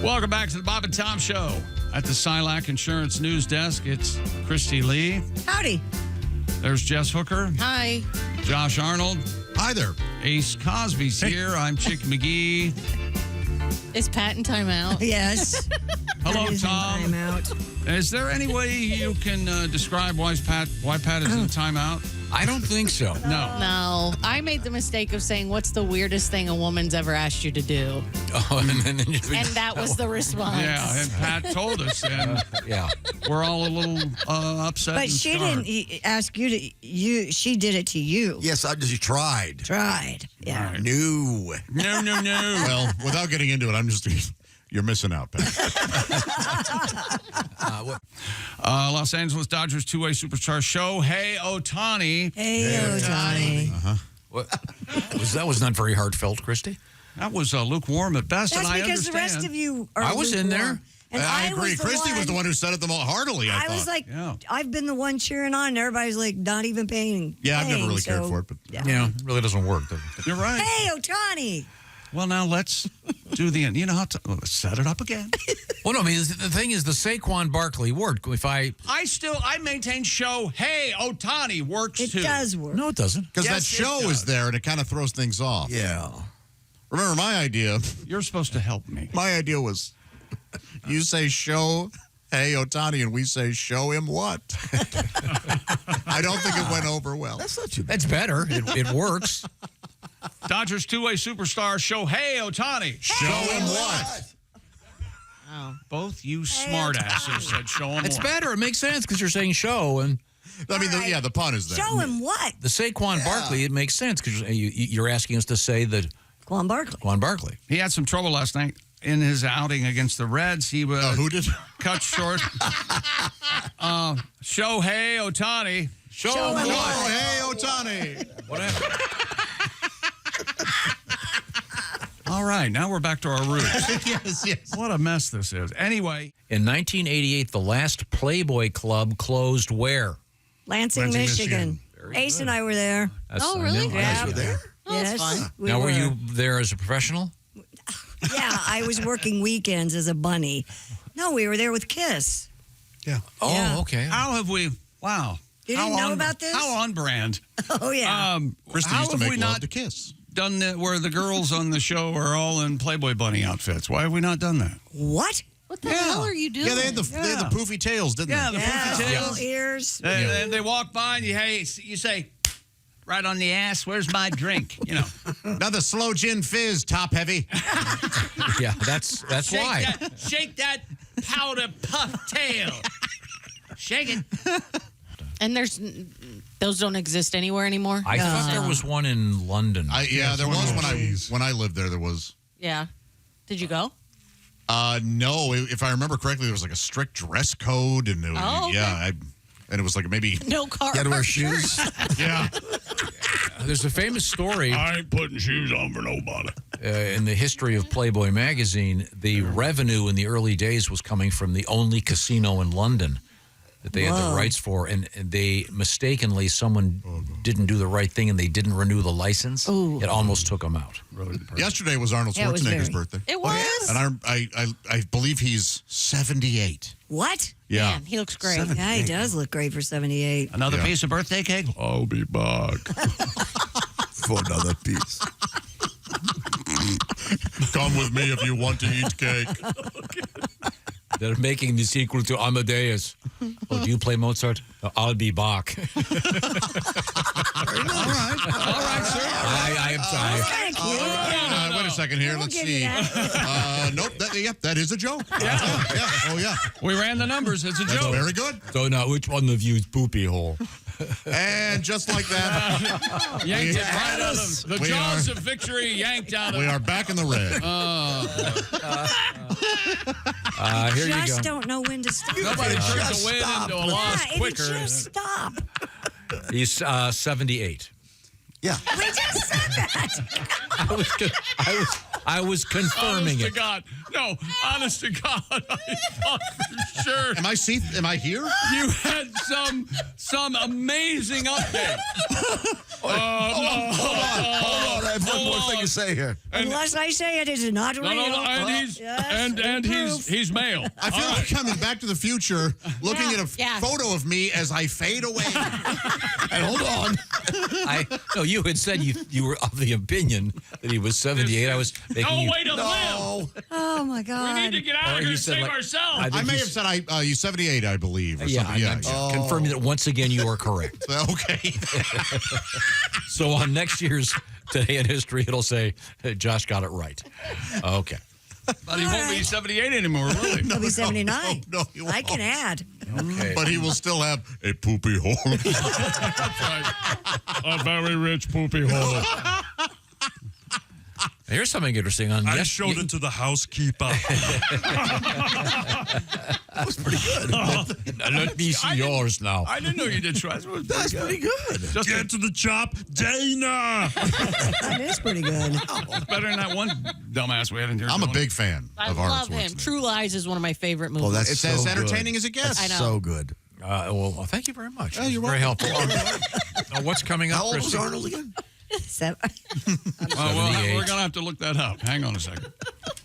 Welcome back to the Bob and Tom Show. At the Silac Insurance News Desk, it's Christy Lee. Howdy. There's Jess Hooker. Hi. Josh Arnold. Hi there. Ace Cosby's here. I'm Chick McGee. Is Pat in timeout? Yes. Hello, That is in Tom. timeout. Is there any way you can describe why Pat is in timeout? I don't think so. No. No. I made the mistake of saying, what's the weirdest thing a woman's ever asked you to do? Oh, and And that was the response. Yeah, and Pat told us, and yeah. we're all a little upset. But and she scarred. didn't ask you to. She did it to you. Yes, I just tried. Tried. Yeah. Right. No. No. Well, without getting into it, I'm just you're missing out, Pat. Los Angeles Dodgers two-way superstar Shohei Ohtani. Hey, Ohtani. That was not very heartfelt, Christy. That was lukewarm at best, That's and I because understand. the rest of you are I was in there. lukewarm. And I agree. Christy was the one who said it the most heartily, I thought. was like, Yeah. I've been the one cheering on, and everybody's like not even paying. Yeah, I've never really cared so, for it, but yeah. it really doesn't work. Does it? You're right. Hey, Ohtani. Well, now let's do the end. You know how to let's set it up again. Well, no, I mean, the thing is the Saquon Barkley word. If I maintain Shohei Ohtani works It too. does work. No, it doesn't. Because Yes, that show it does. is there, and it kind of throws things off. Yeah. Remember, my idea You're supposed to help me. was you say show hey Ohtani, and we say show him what? I don't think it went over well. That's not too bad. That's better. It works. Dodgers two-way superstar Shohei Ohtani. Show him what? Both you smartasses said show him It's what. better. It makes sense because you're saying show, and I mean, right. the pun is there. Show him what? The Saquon Barkley, it makes sense because you're asking us to say that Quan Barkley. Saquon Barkley. He had some trouble last night in his outing against the Reds. He was Who did? cut short. Shohei Ohtani. Show him what? Hey, Ohtani. What happened? All right, now we're back to our roots. yes. What a mess this is. Anyway, In 1988, the last Playboy club closed where? Lansing, Michigan. Ace and I were there. Oh, really? Yeah. You there? Oh, that's Yes. fun. We Now, were you there as a professional? Yeah, I was working weekends as a bunny. No, we were there with Kiss. Yeah. Oh, Yeah. okay. how have we? Wow. You How didn't know on- about this? How on brand? Oh, yeah. Christy how used to have make we love not to Kiss. done that where the girls on the show are all in Playboy bunny outfits? Why have we not done that? What? What the hell are you doing? Yeah, they had the poofy tails, didn't Yeah, they? the Yeah, poofy little tails. ears. They walk by and you say, right on the ass, where's my drink? You know. Another slow gin fizz, top heavy. Yeah, that's why. Shake that powder puff tail. Shake it. And those don't exist anywhere anymore? I thought there was one in London. There was when I lived there. There was. Yeah. Did you go? No, if I remember correctly, there was like a strict dress code, and it was, Oh, okay. and it was like maybe No car. You had to wear shoes? yeah. There's a famous story I ain't putting shoes on for nobody. in the history of Playboy magazine. The revenue in the early days was coming from the only casino in London that they had the rights for, and they mistakenly, someone didn't do the right thing and they didn't renew the license. Ooh. It almost took them out. Yesterday was Arnold Yeah, it was Schwarzenegger's very- birthday. It was? And I believe he's 78. What? Yeah. Man, he looks great. Yeah, he does look great for 78. Another Yeah. piece of birthday cake? I'll be back. For another piece. Come with me if you want to eat cake. They're making the sequel to Amadeus. Oh, do you play Mozart? I'll be back. All right, sir. I am sorry. Thank you. Wait a second here. We'll Let's give you see. that. Nope. That is a joke. Yeah. Oh, yeah. We ran the numbers. It's a That's joke. very good. So now, which one of you is poopy hole? And just like that, Yanked it right out of the We jaws are- of victory. Yanked out of. we are back in the red. Here you Just go. don't know when to stop. Nobody turns a win into a loss Yeah, if quicker. you just stop. He's 78. Yeah. We just said that. I was confirming Honest to it. God. No, honest to God, I thought for sure Am I here? you had some amazing update. Hold on. I have one more thing to say here. And- Unless I say it is not real. No, and And he's male. I feel like I'm in Back to the Future looking at a photo of me as I fade away. And hold on. No, you had said you were of the opinion that he was 78. I was making No way to live. Oh my We God. need to get out of here and save ourselves. I may have said you're 78, I believe. Or Yeah, something. I'm confirming that once again you are correct. Okay. So on next year's Today in History, it'll say, Josh got it right. Okay. But he won't be 78 anymore, really. He'll be 79. No, he won't. I can add. Okay. But he will still have a poopy hole. That's right. A very rich poopy hole. Here's something interesting. On I showed it to the housekeeper. That was pretty good. Let me see yours now. I didn't know you did try. That's pretty good. Just Get to the chop, Dana. That is pretty good. better than that one dumbass we had in here. I'm a doing. big fan I of Arnold love him. Schwarzenegger. True Lies is one of my favorite movies. Oh, that's It's so as good. entertaining as it gets. That's I know. so good. Well, thank you very much. Yeah, you're very helpful. What's coming up, How old was Christy? Arnold again? So, Well, 78. we're going to have to look that up. Hang on a second.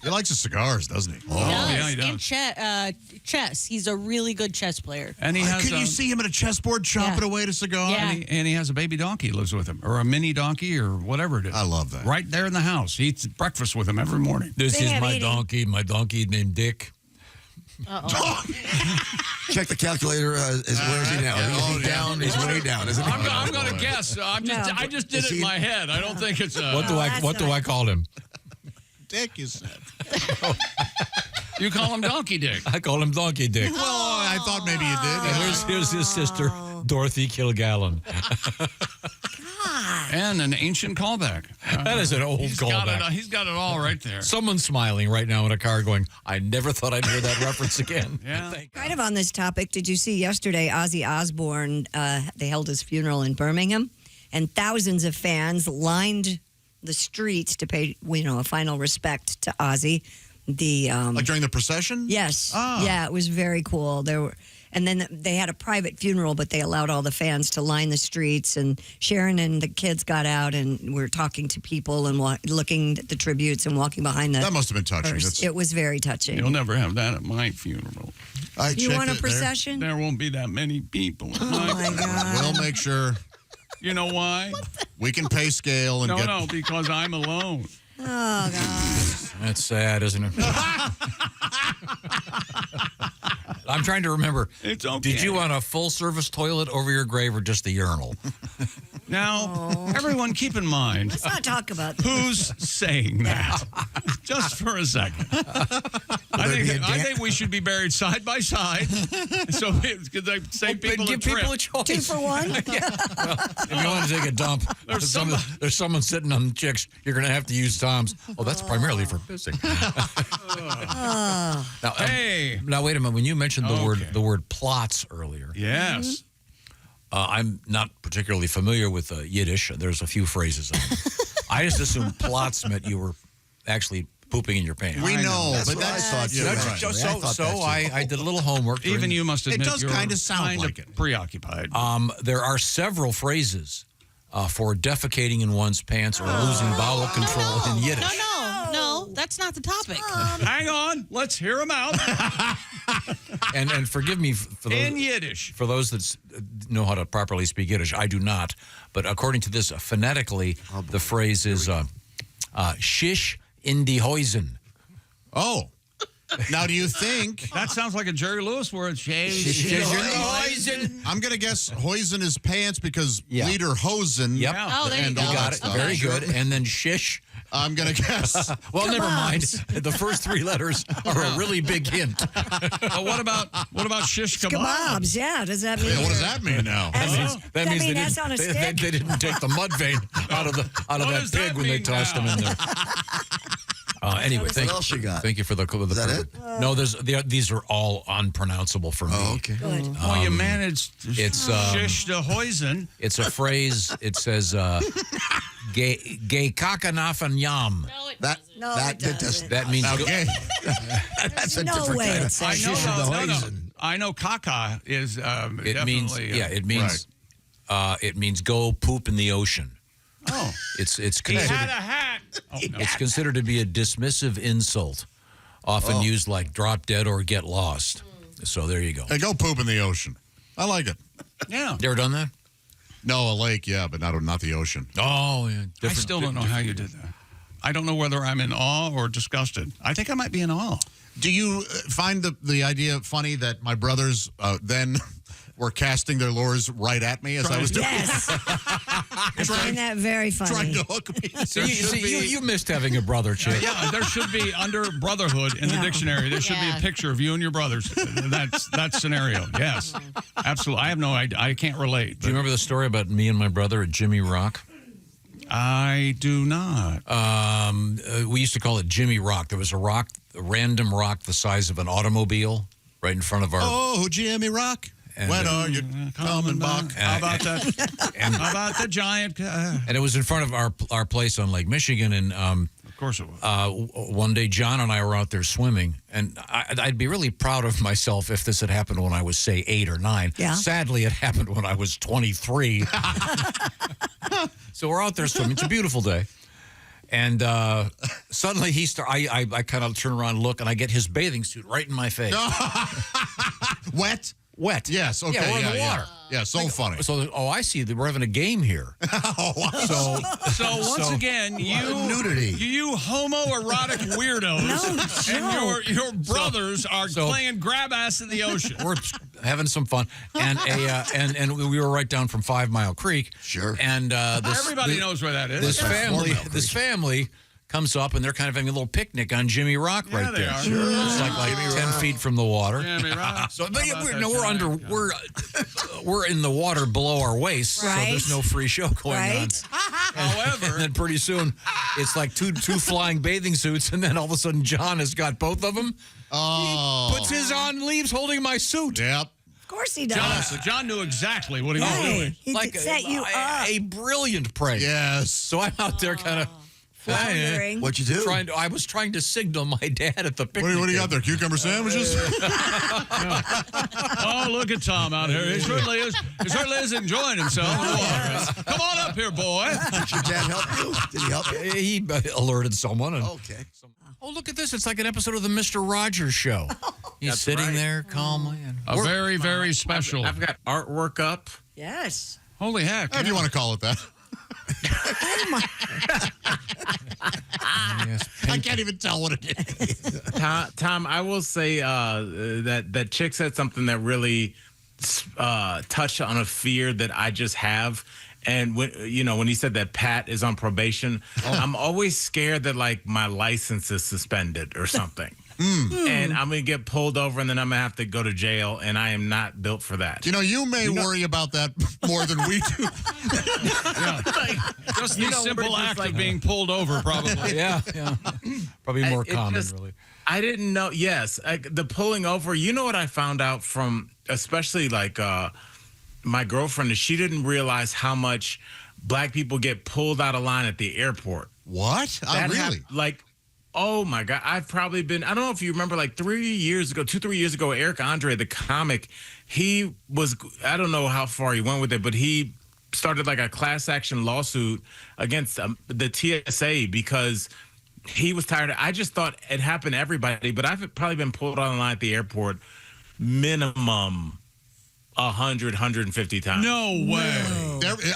He likes his cigars, doesn't he? Oh, yeah, he And does. chess. He's a really good chess player. And he has Could you see him at a chessboard chopping away at a cigar? Yeah. and he has a baby donkey who lives with him, or a mini donkey, or whatever it is. I love that. Right there in the house. He eats breakfast with him every morning. This They is have my eating. donkey. My donkey named Dick. Check the calculator. Where is he now? He's down. He's way down, isn't he? I'm going to guess. I just did it in my head. I don't think it's What do I call him? Dick, you said. You call him Donkey Dick. I call him Donkey Dick. Well, I thought maybe you did. And here's his sister, Dorothy Kilgallen. And an ancient callback. That is an old He's callback. He's got it all right there. Someone's smiling right now in a car going, I never thought I'd hear that reference again. Yeah. kind of on this topic, did you see yesterday Ozzy Osbourne, they held his funeral in Birmingham, and thousands of fans lined the streets to pay, a final respect to Ozzy. Like during the procession? Yes. Ah. Yeah, it was very cool. And then they had a private funeral, but they allowed all the fans to line the streets. And Sharon and the kids got out and were talking to people and looking at the tributes and walking behind the. That must have been touching. hearse. It was very touching. You'll never have that at my funeral. You want a procession? There won't be that many people at Oh my my God. We'll make sure You know why? we can pay scale and get. No, because I'm alone. Oh, God. That's sad, isn't it? I'm trying to remember. It's okay. Did you want a full-service toilet over your grave or just the urinal? Now, everyone keep in mind Let's not talk about that. who's saying that. Just for a second. I think we should be buried side by side. So because they save people give a trip. people a choice. 2 for 1? If you want to take a dump, there's someone sitting on the chicks, you're going to have to use Tom's. Oh, that's primarily for pissing. Now, Hey. now, wait a minute. When you mentioned the word plots earlier, Yes. I'm not particularly familiar with Yiddish. There's a few phrases. I just assumed plots meant you were actually pooping in your pants. We know, That's but what I that's thought, too. yeah, Right. right. So I did a little homework. Even during- you must admit does you're kinda sound kind like of it. preoccupied. There are several phrases for defecating in one's pants or losing bowel control in Yiddish. No, that's not the topic. Hang on. Let's hear them out. And forgive me for In those, Yiddish. for those that know how to properly speak Yiddish. I do not. But according to this, phonetically, the phrase is shish in die Häusen. Oh. Now, do you think... That sounds like a Jerry Lewis word. I'm going to guess Hoisen is pants because Yeah. leader Hosen. Yep. Oh, there you and go. all You that got it. stuff. Very good. And then shish. I'm going to guess. Well, never mind. The first 3 letters are a really big hint. But what about shish kebab? Kebabs, yeah. Does that mean? Yeah, what does that mean now? That mean they that's didn't, on a they, stick? they didn't take the mud vein out of What that does that pig when they mean tossed now? him in there. Anyway, What else you got? Thank you for the. Is that it? No, these are all unpronounceable for me. Oh, okay. Good. Well, you managed to It's, shish the hoisin. It's a phrase. It says "gay kakanaf yam." No, it That doesn't. No, that it that doesn't. That means go- Okay. that's a No different way kind it of says shish that. in the No, no. Häusen. I know caca is it definitely. means it means go poop in the ocean. Oh, It's he considered had a hat. Oh, no. it's considered to be a dismissive insult. often used like drop dead or get lost. So there you go. Hey, go poop in the ocean. I like it. Yeah. You ever done that? No, a lake, yeah, but not the ocean. Oh, yeah. I still don't know how you did that. I don't know whether I'm in awe or disgusted. I think I might be in awe. Do you find the idea funny that my brothers then were casting their lures right at me as I was doing Yes. I find that very funny. trying to hook me? You missed having a brother, Chick. Yeah, there should be under brotherhood in the dictionary. There should be a picture of you and your brothers. That's that scenario. Yes, absolutely. I have no idea. I can't relate. Do you remember the story about me and my brother at Jimmy Rock? I do not. We used to call it Jimmy Rock. There was a random rock the size of an automobile right in front of our. Oh, Jimmy Rock. When are you coming back? How about that? How about the giant? And it was in front of our place on Lake Michigan. And Of course it was. one day, John and I were out there swimming, and I'd be really proud of myself if this had happened when I was, say, 8 or 9. Yeah. Sadly, it happened when I was 23. So we're out there swimming. It's a beautiful day. And suddenly I kind of turn around and look, and I get his bathing suit right in my face. Wet? Wet. Yes, okay. Yeah, we're in the water. Yeah, so funny. So, I see that we're having a game here. So once again, nudity. you homoerotic weirdos, and your brothers are playing grab ass in the ocean. We're having some fun, and and we were right down from 5 Mile Creek. Sure. And Everybody knows where that is. This family comes up, and they're kind of having a little picnic on Jimmy Rock right they there. are. Sure. It's like 10 feet from the water. Jimmy Rock. So How about that, we're under Jimmy? we're in the water below our waist, so Right. there's no free show going on. Right? However, And then pretty soon, it's like two flying bathing suits, and then all of a sudden, John has got both of them. Oh. Puts his on, leaves holding my suit. Yep. Of course he does. John knew exactly what he was Right. doing. He Like set you up. a brilliant prank. Yes. So I'm out there kind of Floundering. What'd you do? I was trying to signal my dad at the picnic. What do you got there? Cucumber sandwiches? Oh, look at Tom out here. He certainly is enjoying himself. Come on up here, boy. Did your dad help you? Did he help you? He alerted someone. And, Okay. oh, look at this. It's like an episode of the Mr. Rogers show. He's sitting there calmly. And A very, very special. I've got artwork up. Yes. Holy heck. If you want to call it that. yes, I can't even tell what it is. Tom, I will say that Chick said something that really touched on a fear that I just have. And when he said that Pat is on probation, I'm always scared that like my license is suspended or something. And I'm going to get pulled over and then I'm going to have to go to jail. And I am not built for that. You may worry about that more than we do. Just the simple act of being pulled over, probably. yeah. Probably more common, really. I didn't know. Yes. The pulling over. You know what I found out from especially like my girlfriend is she didn't realize how much black people get pulled out of line at the airport. What? Really? Oh my God. I've probably been, I don't know if you remember like 3 years ago, 2-3 years ago, Eric Andre, the comic, he was, I don't know how far he went with it, but he started like a class action lawsuit against the TSA because he was tired. I just thought it happened to everybody, but I've probably been pulled on the line at the airport minimum 100, 150 times. No way.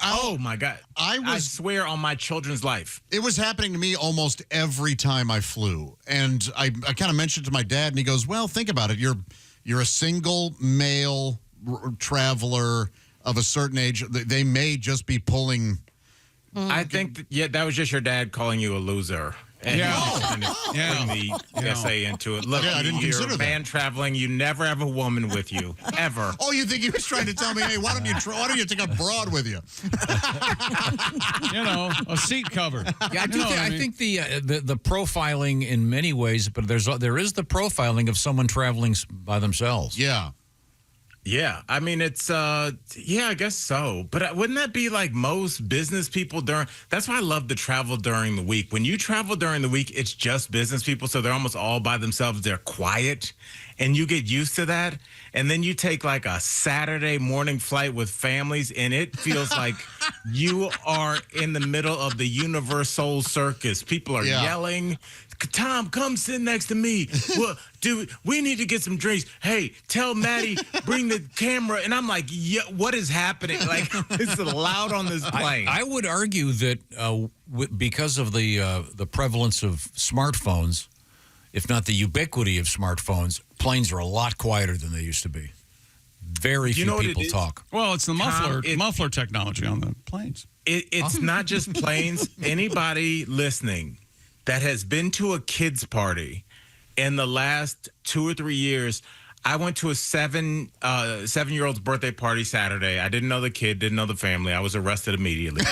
Oh my God. I swear on my children's life. It was happening to me almost every time I flew. And I kind of mentioned it to my dad, and he goes, well, think about it. You're a single male traveler of a certain age. They may just be pulling. I think, that was just your dad calling you a loser. And bring the SA into it. Look, I didn't you're consider a man traveling. You never have a woman with you, ever. Oh, you think he was trying to tell me, hey, why don't you take a broad with you? A seat cover. Yeah, I think the profiling in many ways, but there is the profiling of someone traveling by themselves. Yeah. Yeah, I mean, it's, I guess so. But wouldn't that be like most business people that's why I love to travel during the week. When you travel during the week, it's just business people. So they're almost all by themselves. They're quiet and you get used to that. And then you take like a Saturday morning flight with families and it feels like you are in the middle of the Universal Circus. People are yelling. Tom, come sit next to me. Well, dude, we need to get some drinks. Hey, tell Maddie, bring the camera. And I'm like, yeah, what is happening? Like, it's loud on this plane. I would argue that because of the prevalence of smartphones, if not the ubiquity of smartphones, planes are a lot quieter than they used to be. Very few people talk. Well, it's the muffler technology on the planes. It's not just planes. Anybody listening that has been to a kid's party in the last 2 or 3 years. I went to a 7-year-old's birthday party Saturday. I didn't know the kid, didn't know the family. I was arrested immediately.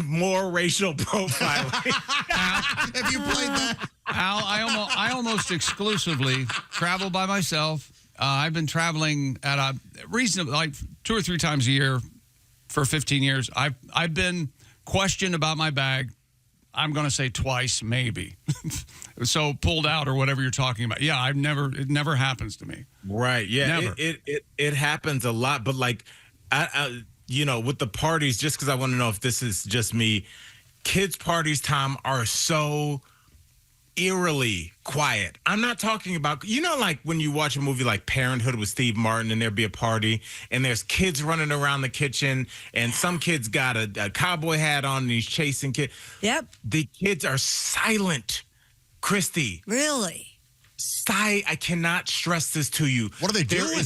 More racial profiling. Have you played that? Al, I almost exclusively travel by myself. I've been traveling at a reasonable, like 2 or 3 times a year for 15 years. I've been questioned about my bag. I'm going to say twice, maybe. So pulled out or whatever you're talking about. Yeah, it never happens to me. Right. Yeah. Never. It happens a lot, but like, with the parties, just because I want to know if this is just me, kids' parties, Tom, are so eerily quiet. I'm not talking about, like when you watch a movie like Parenthood with Steve Martin and there'd be a party and there's kids running around the kitchen and some kid's got a cowboy hat on and he's chasing kids. Yep. The kids are silent, Christy. Really? I cannot stress this to you. What are they doing?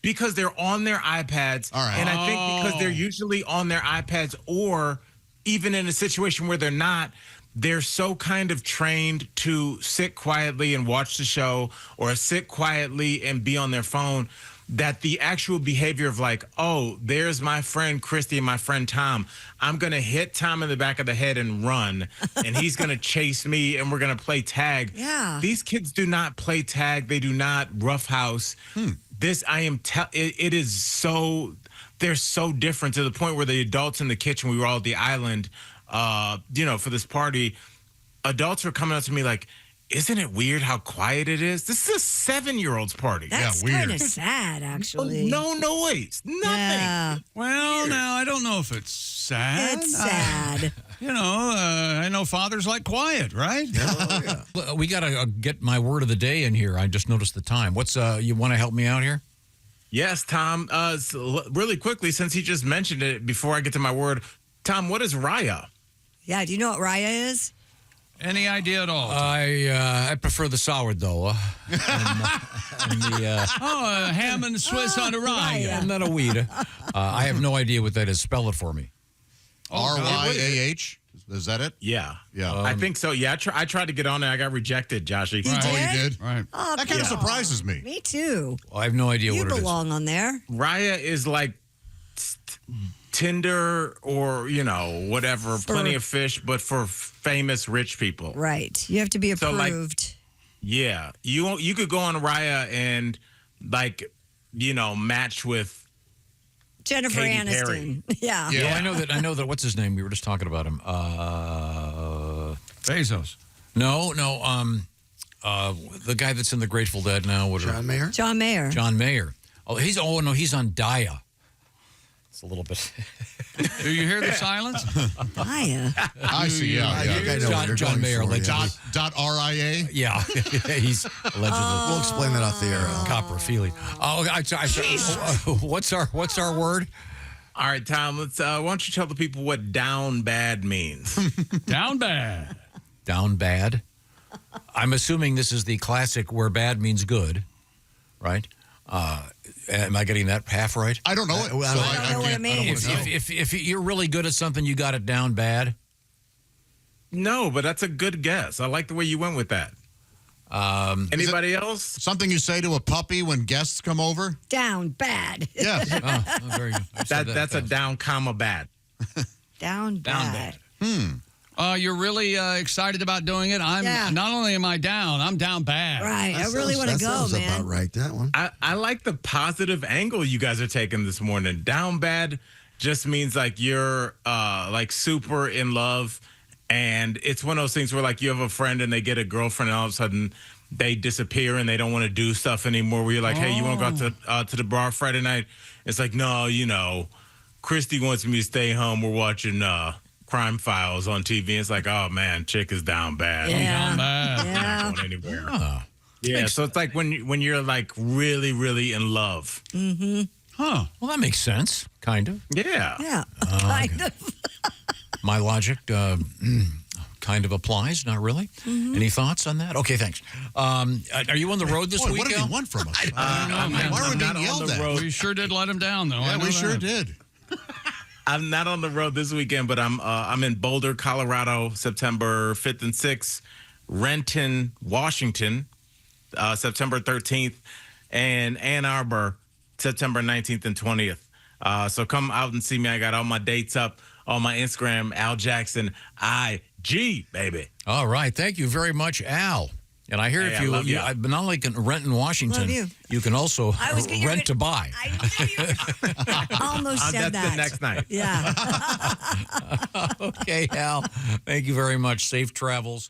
Because they're on their iPads. All right. And I think because they're usually on their iPads or even in a situation where they're not, they're so kind of trained to sit quietly and watch the show or sit quietly and be on their phone that the actual behavior of like, oh, there's my friend Christy and my friend Tom. I'm going to hit Tom in the back of the head and run, and he's going to chase me, and we're going to play tag. Yeah. These kids do not play tag. They do not roughhouse. This, it is so, they're so different to the point where the adults in the kitchen, we were all at the island, for this party, adults were coming up to me like, isn't it weird how quiet it is? This is a 7-year-old's party. That's kind of sad, actually. No noise. Nothing. Yeah. Well, now, I don't know if it's sad. It's sad. I know fathers like quiet, right? We got to get my word of the day in here. I just noticed the time. What's you want to help me out here? Yes, Tom. Really quickly, since he just mentioned it, before I get to my word, Tom, what is Raya? Yeah, do you know what Raya is? Any idea at all? I prefer the sourdough. Ham and Swiss on a rye. I'm not a weed. I have no idea what that is. Spell it for me. RYAH? Is that it? Yeah. Yeah. I think so. Yeah, I tried to get on it. I got rejected, Joshy. You Oh, did? you did? Right. Oh, That kind of surprises me. Me too. Well, I have no idea You what it is. belong on there. Raya is like Tinder or, whatever, plenty of fish, but for famous rich people. Right. You have to be So, approved. like, yeah. You could go on Raya and, match with Jennifer Katy Aniston. Perry. Yeah. Yeah, I know that. What's his name? We were just talking about him. Bezos. No. The guy that's in the Grateful Dead now. John Mayer? John Mayer. John Mayer. He's on Daya. It's a little bit. Do you hear the silence? Raya. I see. Yeah. I think I know what you're John going Mayer. for, Like yeah. Dot RIA? Yeah, he's allegedly We'll explain that off the air. coprophilia. What's our word? All right, Tom, let's. Why don't you tell the people what down bad means? Down bad. Down bad. I'm assuming this is the classic where bad means good, right? Am I getting that half right? I don't know it. Well, so I don't know what it means. If you're really good at something, you got it down bad. No, but that's a good guess. I like the way you went with that. Anybody else? Something you say to a puppy when guests come over? Down bad. Yeah. Oh, very good. I said That's a down comma bad. Down bad. You're really excited about doing it. Yeah. Not only am I down, I'm down bad. Right. I really want to that go, sounds man. about right, that one. I like the positive angle you guys are taking this morning. Down bad just means like you're like super in love, and it's one of those things where like you have a friend and they get a girlfriend and all of a sudden they disappear and they don't want to do stuff anymore. Where you're like, hey, you want to go out to the bar Friday night? It's like, no, Christy wants me to stay home. We're watching crime files on TV. It's like, oh man, chick is down bad. Yeah. bad. Yeah. Not going anywhere. Oh. Yeah, so it's like when you're like really, really in love. Huh. Well, that makes sense, kind of. Yeah. Yeah. Kind of. My logic kind of applies, not really. Any thoughts on that? Okay, thanks. Are you on the road this Boy, week, what did Al? he want from us? I'm Why are we not being on yelled the at? road. We sure did let him down, though. I Yeah, know we sure that. did. I'm not on the road this weekend, but I'm in Boulder, Colorado, September 5th and 6th, Renton, Washington, September 13th, and Ann Arbor, September 19th and 20th. So come out and see me. I got all my dates up on my Instagram, Al Jackson IG, baby. All right. Thank you very much, Al. And I hear Hey, if I you, love you. I've been not like in Renton, Washington, Love you. can also I was gonna- rent to buy. I knew you almost said That's that. the next night. Yeah. Okay, Al. Thank you very much. Safe travels.